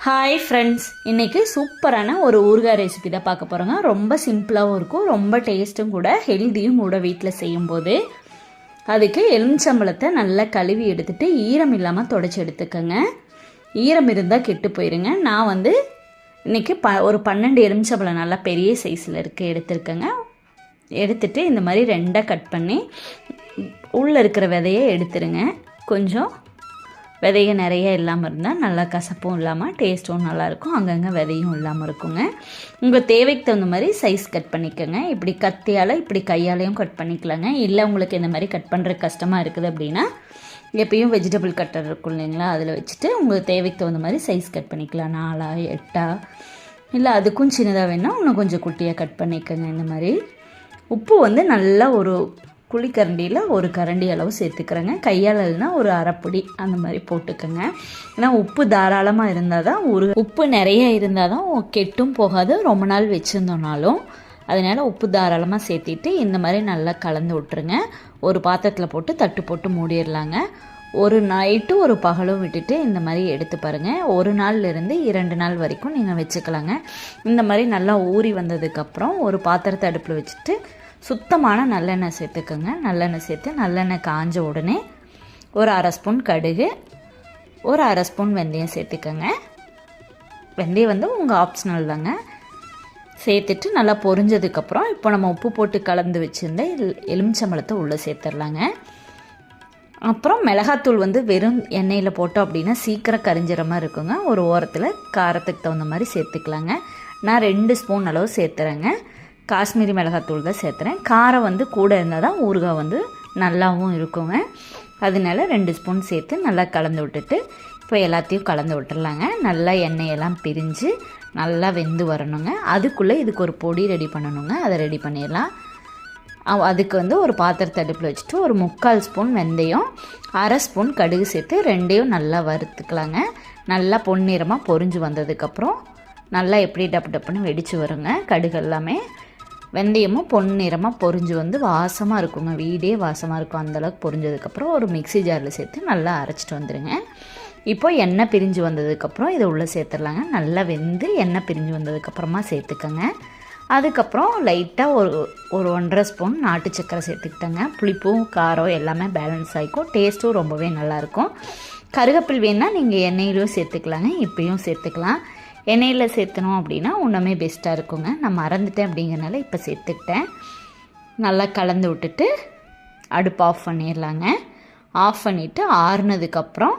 Hi friends, இன்றைக்கி சூப்பரான ஒரு ஊறுகாய் ரெசிபி தான் பார்க்க போகிறோங்க. ரொம்ப சிம்பிளாகவும் இருக்கும், ரொம்ப டேஸ்ட்டும் கூட, ஹெல்த்தியும் கூட வீட்டில் செய்யும்போது. அதுக்கு எலுமிச்சம்பழத்தை நல்லா கழுவி எடுத்துகிட்டு ஈரம் இல்லாமல் தொடச்சி எடுத்துக்கோங்க. ஈரம் இருந்தால் கெட்டு போயிருங்க. நான் இன்றைக்கி ஒரு 12 எலுமிச்சம்பழம் நல்லா பெரிய சைஸில் எடுத்துருக்கேங்க. எடுத்துகிட்டு இந்த மாதிரி 2 கட் பண்ணி உள்ளே இருக்கிற விதையை எடுத்துருங்க. கொஞ்சம் விதைய நிறைய இல்லாமல் இருந்தால் நல்லா கசப்பும் இல்லாமல் டேஸ்ட்டும் நல்லாயிருக்கும். அங்கங்கே விதையும் இல்லாமல் இருக்குங்க. உங்கள் தேவைக்கு தகுந்த மாதிரி சைஸ் கட் பண்ணிக்கோங்க. இப்படி கத்தியால் இப்படி கையாலையும் கட் பண்ணிக்கலாங்க. இல்லை உங்களுக்கு இந்த மாதிரி கட் பண்ணுறதுக்கு கஷ்டமாக இருக்குது அப்படின்னா எப்பயும் வெஜிடபிள் கட்டர் இருக்கும் இல்லைங்களா, அதில் வச்சுட்டு உங்களுக்கு தேவைக்கு தகுந்த மாதிரி சைஸ் கட் பண்ணிக்கலாம். 4 8 இல்லை அதுக்கும் சின்னதாக வேணால் இன்னும் கொஞ்சம் குட்டியாக கட் பண்ணிக்கோங்க. இந்த மாதிரி உப்பு நல்லா ஒரு குழிக்கரண்டியில் ஒரு கரண்டி அளவு சேர்த்துக்கிறேங்க. கையால் இல்லைனா ஒரு அரைப்பொடி அந்த மாதிரி போட்டுக்கோங்க. ஏன்னா உப்பு தாராளமாக இருந்தால் தான் உப்பு நிறைய இருந்தால் தான் கெட்டும் போகாது, ரொம்ப நாள் வச்சுருந்தோம்னாலும். அதனால் உப்பு தாராளமாக சேர்த்திட்டு இந்த மாதிரி நல்லா கலந்து விட்டுருங்க. ஒரு பாத்திரத்தில் போட்டு தட்டு போட்டு மூடிடலாங்க. ஒரு நைட்டு ஒரு பகலும் விட்டுட்டு இந்த மாதிரி எடுத்து பாருங்கள். 1 நாள்லேருந்து 2 நாள் வரைக்கும் நீங்கள் வச்சுக்கலாங்க. இந்த மாதிரி நல்லா ஊறி வந்ததுக்கப்புறம் ஒரு பாத்திரத்தை அடுப்பில் வச்சுட்டு சுத்தமான நல்லெண்ணெய் சேர்த்துக்கோங்க. நல்லெண்ணெய் சேர்த்து நல்லெண்ணெய் காஞ்ச உடனே ஒரு 1/2 ஸ்பூன் கடுகு, ஒரு 1/2 ஸ்பூன் வெந்தயம் சேர்த்துக்கோங்க. வெந்தயம் உங்கள் ஆப்ஷனல் தாங்க. சேர்த்துட்டு நல்லா பொரிஞ்சதுக்கப்புறம் இப்போ நம்ம உப்பு போட்டு கலந்து வச்சுருந்த எலுமிச்சம்பழத்தை உள்ளே சேர்த்துடலாங்க. அப்புறம் மிளகாத்தூள் வெறும் எண்ணெயில் போட்டோம் அப்படின்னா சீக்கிரம் கரிஞ்சிற மாதிரி இருக்குங்க. ஒரு ஓரத்தில் காரத்துக்கு தகுந்த மாதிரி சேர்த்துக்கலாங்க. நான் 2 ஸ்பூன் அளவு சேர்த்துறேங்க. காஷ்மீரி மிளகாத்தூள் தான் சேர்த்துறேன். காரம் கூட இருந்தால் தான் ஊறுகாய் நல்லாவும் இருக்குங்க. அதனால 2 ஸ்பூன் சேர்த்து நல்லா கலந்து விட்டுட்டு இப்போ எல்லாத்தையும் கலந்து விட்டுடலாங்க. நல்லா எண்ணெயெல்லாம் பிரிஞ்சு நல்லா வெந்து வரணுங்க. அதுக்குள்ளே இதுக்கு ஒரு பொடி ரெடி பண்ணணுங்க. அதை ரெடி பண்ணிடலாம். அதுக்கு ஒரு பாத்திரத்தை அடுப்பில் வச்சுட்டு ஒரு 3/4 ஸ்பூன் வெந்தயம், 1/2 ஸ்பூன் கடுகு சேர்த்து 2ஐயும் நல்லா வறுத்துக்கலாங்க. நல்லா பொன்னிறமாக பொரிஞ்சு வந்ததுக்கப்புறம் நல்லா எப்படி டப்பு டப்புன்னு வெடித்து வருங்க. கடுகு எல்லாமே வெந்தயமும் பொன்னிறமாக பொரிஞ்சு வாசமாக இருக்குங்க. வீடே வாசமாக இருக்கும். அந்தளவுக்கு பொரிஞ்சதுக்கப்புறம் ஒரு மிக்ஸி ஜாரில் சேர்த்து நல்லா அரைச்சிட்டு வந்துடுங்க. இப்போ எண்ணெய் பிரிஞ்சு வந்ததுக்கப்புறம் இதை உள்ளே சேர்த்துடலாங்க. நல்லா வெந்து எண்ணெய் பிரிஞ்சு வந்ததுக்கப்புறமா சேர்த்துக்கோங்க. அதுக்கப்புறம் லைட்டாக ஒரு 1/2 ஸ்பூன் நாட்டு சக்கரை சேர்த்துக்கிட்டேங்க. புளிப்பும் காரம் எல்லாமே பேலன்ஸ் ஆகிக்கும். டேஸ்ட்டும் ரொம்பவே நல்லாயிருக்கும். கருவேப்பில் வேணால் நீங்கள் எண்ணெயிலையும் சேர்த்துக்கலாங்க, இப்போயும் சேர்த்துக்கலாம். எண்ணெயில் சேர்த்தணும் அப்படின்னா இன்னுமே பெஸ்ட்டாக இருக்குங்க. நான் மறந்துட்டேன் அப்படிங்கிறனால இப்போ சேர்த்துக்கிட்டேன். நல்லா கலந்து விட்டுட்டு அடுப்பு ஆஃப் பண்ணிடலாங்க. ஆஃப் பண்ணிவிட்டு ஆறுனதுக்கப்புறம்